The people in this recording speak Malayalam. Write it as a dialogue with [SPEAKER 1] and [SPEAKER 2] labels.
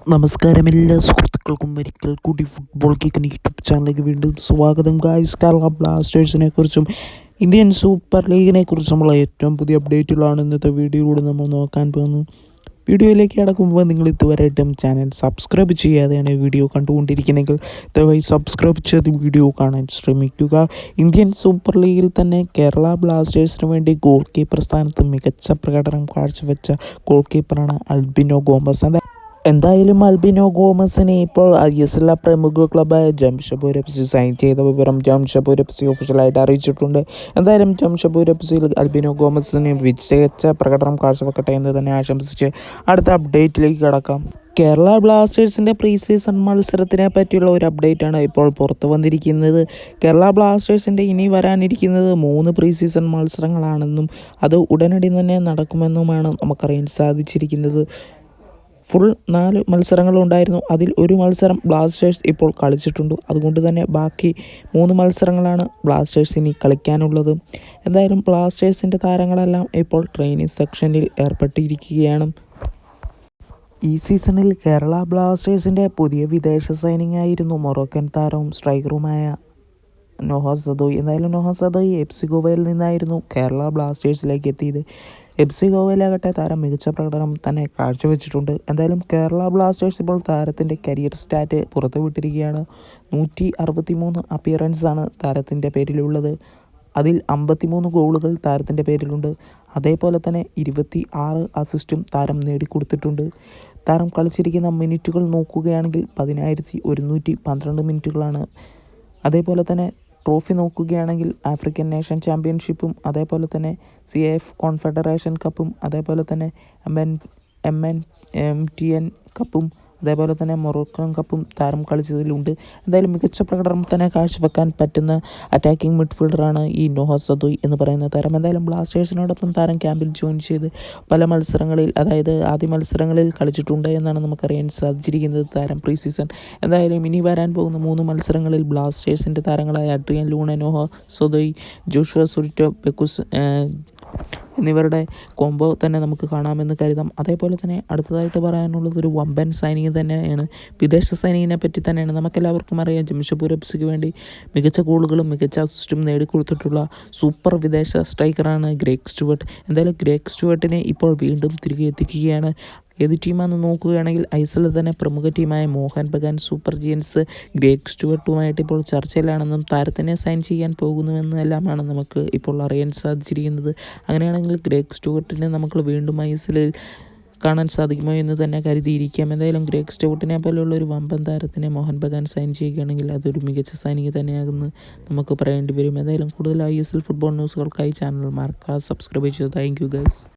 [SPEAKER 1] നമസ്കാരം എല്ലാ സുഹൃത്തുക്കൾക്കും ഒരിക്കൽ കൂടി ഫുട്ബോൾ കിക്കുന്ന യൂട്യൂബ് ചാനലിലേക്ക് വീണ്ടും സ്വാഗതം. ഗായ്സ്, കേരള ബ്ലാസ്റ്റേഴ്സിനെ കുറിച്ചും ഇന്ത്യൻ സൂപ്പർ ലീഗിനെ കുറിച്ചുമുള്ള ഏറ്റവും പുതിയ അപ്ഡേറ്റുകളാണ് ഇന്നത്തെ വീഡിയോയിലൂടെ നമ്മൾ നോക്കാൻ പോകുന്നത്. വീഡിയോയിലേക്ക് കടക്കുമ്പോൾ നിങ്ങൾ ഇതുവരെയായിട്ടും ചാനൽ സബ്സ്ക്രൈബ് ചെയ്യാതെയാണ് വീഡിയോ കണ്ടുകൊണ്ടിരിക്കുന്നതെങ്കിൽ ദയവായി സബ്സ്ക്രൈബ് ചെയ്ത് വീഡിയോ കാണാൻ ശ്രമിക്കുക. ഇന്ത്യൻ സൂപ്പർ ലീഗിൽ തന്നെ കേരള ബ്ലാസ്റ്റേഴ്സിന് വേണ്ടി ഗോൾ കീപ്പർ സ്ഥാനത്ത് മികച്ച പ്രകടനം കാഴ്ചവെച്ച ഗോൾ കീപ്പറാണ് അൽബിനോ ഗോമസ്. എന്തായാലും അൽബിനോ ഗോമസിനെ ഇപ്പോൾ ISL പ്രമുഖ ക്ലബ്ബായ ജംഷഡ്പൂർ FC സൈൻ ചെയ്ത വിവരം ജംഷഡ്പൂർ FC ഒഫീഷ്യലായിട്ട് അറിയിച്ചിട്ടുണ്ട്. എന്തായാലും ജംഷഡ്പൂർ FCയിൽ അൽബിനോ ഗോമസിന് മികച്ച പ്രകടനം കാഴ്ചവെക്കട്ടെ എന്ന് തന്നെ ആശംസിച്ച് അടുത്ത അപ്ഡേറ്റിലേക്ക് കടക്കാം. കേരള ബ്ലാസ്റ്റേഴ്സിൻ്റെ പ്രീ സീസൺ മത്സരത്തിനെ പറ്റിയുള്ള ഒരു അപ്ഡേറ്റാണ് ഇപ്പോൾ പുറത്തു വന്നിരിക്കുന്നത്. കേരള ബ്ലാസ്റ്റേഴ്സിൻ്റെ ഇനി വരാനിരിക്കുന്നത് 3 പ്രീ സീസൺ മത്സരങ്ങളാണെന്നും അത് ഉടനടി തന്നെ നടക്കുമെന്നുമാണ് നമുക്കറിയാൻ സാധിച്ചിരിക്കുന്നത്. ഫുൾ 4 മത്സരങ്ങളുണ്ടായിരുന്നു. അതിൽ ഒരു മത്സരം ബ്ലാസ്റ്റേഴ്സ് ഇപ്പോൾ കളിച്ചിട്ടുണ്ട്. അതുകൊണ്ട് തന്നെ ബാക്കി 3 മത്സരങ്ങളാണ് ബ്ലാസ്റ്റേഴ്സ് ഇനി കളിക്കാനുള്ളത്. എന്തായാലും ബ്ലാസ്റ്റേഴ്സിൻ്റെ താരങ്ങളെല്ലാം ഇപ്പോൾ ട്രെയിനിങ് സെക്ഷനിൽ ഏർപ്പെട്ടിരിക്കുകയാണ്. ഈ സീസണിൽ കേരള ബ്ലാസ്റ്റേഴ്സിൻ്റെ പുതിയ വിദേശ സൈനിങ് ആയിരുന്നു മൊറോക്കൻ താരവും സ്ട്രൈക്കറുമായ നോഹ സദോയ്. എന്തായാലും നോഹ സദോയ് FC ഗോവയിൽ നിന്നായിരുന്നു കേരള ബ്ലാസ്റ്റേഴ്സിലേക്ക് എത്തിയത്. FC ഗോവയിലാകട്ടെ താരം മികച്ച പ്രകടനം തന്നെ കാഴ്ചവെച്ചിട്ടുണ്ട്. എന്തായാലും കേരള ബ്ലാസ്റ്റേഴ്സ് ഇപ്പോൾ താരത്തിൻ്റെ കരിയർ സ്റ്റാറ്റ് പുറത്തുവിട്ടിരിക്കുകയാണ്. 163 അപ്പിയറൻസാണ് താരത്തിൻ്റെ പേരിലുള്ളത്. അതിൽ 53 ഗോളുകൾ താരത്തിൻ്റെ പേരിലുണ്ട്. അതേപോലെ തന്നെ 26 അസിസ്റ്റും താരം നേടിക്കൊടുത്തിട്ടുണ്ട്. താരം കളിച്ചിരിക്കുന്ന മിനിറ്റുകൾ നോക്കുകയാണെങ്കിൽ 10,112 മിനിറ്റുകളാണ്. അതേപോലെ തന്നെ ട്രോഫി നോക്കുകയാണെങ്കിൽ ആഫ്രിക്കൻ നേഷൻ ചാമ്പ്യൻഷിപ്പും അതേപോലെ തന്നെ CAF കോൺഫെഡറേഷൻ കപ്പും അതേപോലെ തന്നെ MTN കപ്പും അതേപോലെ തന്നെ മൊറോക്കൻ കപ്പും താരം കളിച്ചതിലുണ്ട്. എന്തായാലും മികച്ച പ്രകടനം തന്നെ കാഴ്ചവെക്കാൻ പറ്റുന്ന അറ്റാക്കിംഗ് മിഡ്ഫീൽഡറാണ് ഈ നോഹ സദോയ് എന്ന് പറയുന്ന താരം. എന്തായാലും ബ്ലാസ്റ്റേഴ്സിനോടൊപ്പം താരം ക്യാമ്പിൽ ജോയിൻ ചെയ്ത് പല മത്സരങ്ങളിൽ അതായത് ആദ്യ മത്സരങ്ങളിൽ കളിച്ചിട്ടുണ്ട് എന്നാണ് നമുക്കറിയാൻ സാധിച്ചിരിക്കുന്നത് താരം പ്രീ സീസൺ. എന്തായാലും ഇനി വരാൻ പോകുന്ന 3 മത്സരങ്ങളിൽ ബ്ലാസ്റ്റേഴ്സിൻ്റെ താരങ്ങളായ Adrian Luna, Noah Sadaoui, Joshua സുരിറ്റോ, പെക്കുസ് എന്നിവരുടെ കോംബോ തന്നെ നമുക്ക് കാണാമെന്ന് കരുതാം. അതേപോലെ തന്നെ അടുത്തതായിട്ട് പറയാനുള്ളത് ഒരു വമ്പൻ സൈനിങ് തന്നെയാണ്. വിദേശ സൈനിങ്ങിനെ പറ്റി തന്നെയാണ്. നമുക്കെല്ലാവർക്കും അറിയാം ജംഷഡ്പൂർ FCക്ക് വേണ്ടി മികച്ച ഗോളുകളും മികച്ച അസിസ്റ്റും നേടിക്കൊടുത്തിട്ടുള്ള സൂപ്പർ വിദേശ സ്ട്രൈക്കറാണ് ഗ്രേഗ് സ്റ്റുവർട്ട്. എന്തായാലും ഗ്രേഗ് സ്റ്റുവർട്ടിനെ ഇപ്പോൾ വീണ്ടും തിരികെ എത്തിക്കുകയാണ്. ഏത് ടീമാണെന്ന് നോക്കുകയാണെങ്കിൽ ISL തന്നെ പ്രമുഖ ടീമായ Mohun Bagan super giants Greg സ്റ്റുവർട്ടുമായിട്ട് ഇപ്പോൾ ചർച്ചയിലാണെന്നും താരത്തിനെ സൈൻ ചെയ്യാൻ പോകുന്നുവെന്നെല്ലാമാണ് നമുക്ക് ഇപ്പോൾ അറിയാൻ സാധിച്ചിരിക്കുന്നത്. അങ്ങനെയാണെങ്കിൽ ഗ്രേഗ് സ്റ്റുവർട്ടിനെ നമുക്ക് വീണ്ടും ISLൽ കാണാൻ സാധിക്കുമോ എന്ന് തന്നെ കരുതിയിരിക്കാം. എന്തായാലും ഗ്രേഗ് സ്റ്റുവർട്ടിനെ പോലെയുള്ള ഒരു വമ്പൻ താരത്തിനെ മോഹൻ ബഗാൻ സൈൻ ചെയ്യുകയാണെങ്കിൽ അതൊരു മികച്ച സൈനിങ് തന്നെയാകുമെന്ന് നമുക്ക് പറയേണ്ടി വരും. എന്തായാലും കൂടുതൽ ISL ഫുട്ബോൾ ന്യൂസുകൾക്കായി ചാനൽ മറക്കാതെ സബ്സ്ക്രൈബ് ചെയ്ത് താങ്ക് യു ഗൈസ്.